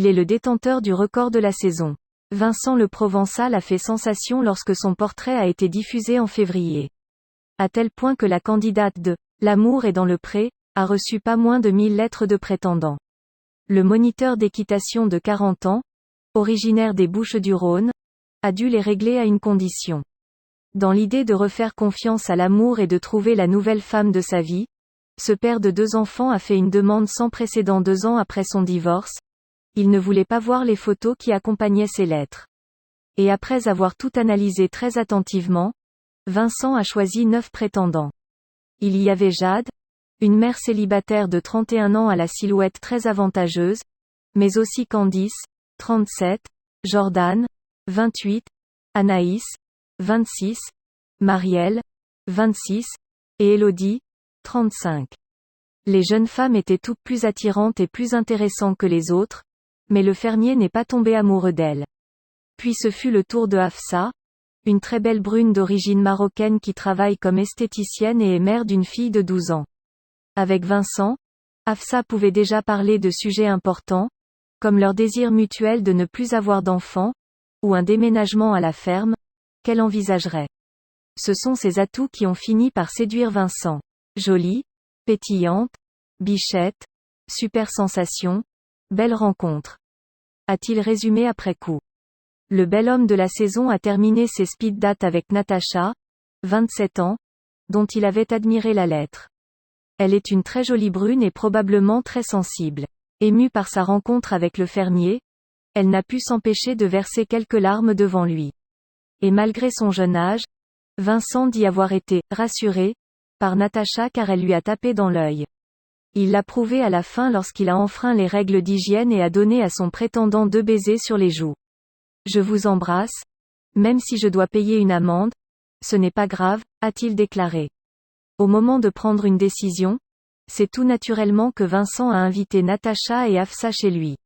Il est le détenteur du record de la saison. Vincent Le Provençal a fait sensation lorsque son portrait a été diffusé en février. À tel point que la candidate de « L'amour est dans le pré » a reçu pas moins de 1000 lettres de prétendants. Le moniteur d'équitation de 40 ans, originaire des Bouches-du-Rhône, a dû les régler à une condition. Dans l'idée de refaire confiance à l'amour et de trouver la nouvelle femme de sa vie, ce père de 2 enfants a fait une demande sans précédent 2 ans après son divorce. Il ne voulait pas voir les photos qui accompagnaient ces lettres. Et après avoir tout analysé très attentivement, Vincent a choisi 9 prétendants. Il y avait Jade, une mère célibataire de 31 ans à la silhouette très avantageuse, mais aussi Candice, 37, Jordan, 28, Anaïs, 26, Marielle, 26, et Élodie, 35. Les jeunes femmes étaient toutes plus attirantes et plus intéressantes que les autres, mais le fermier n'est pas tombé amoureux d'elles. Puis ce fut le tour de Hafsa, une très belle brune d'origine marocaine qui travaille comme esthéticienne et est mère d'une fille de 12 ans. Avec Vincent, Hafsa pouvait déjà parler de sujets importants, comme leur désir mutuel de ne plus avoir d'enfants, ou un déménagement à la ferme, qu'elle envisagerait. Ce sont ces atouts qui ont fini par séduire Vincent. Jolie, pétillante, bichette, super sensation, belle rencontre. A-t-il résumé après coup. Le bel homme de la saison a terminé ses speed dates avec Natacha, 27 ans, dont il avait admiré la lettre. Elle est une très jolie brune et probablement très sensible. Émue par sa rencontre avec le fermier, elle n'a pu s'empêcher de verser quelques larmes devant lui. Et malgré son jeune âge, Vincent dit avoir été « rassuré » par Natacha car elle lui a tapé dans l'œil. Il l'a prouvé à la fin lorsqu'il a enfreint les règles d'hygiène et a donné à son prétendant 2 baisers sur les joues. Je vous embrasse, même si je dois payer une amende, ce n'est pas grave, a-t-il déclaré. Au moment de prendre une décision, c'est tout naturellement que Vincent a invité Natacha et Hafsa chez lui.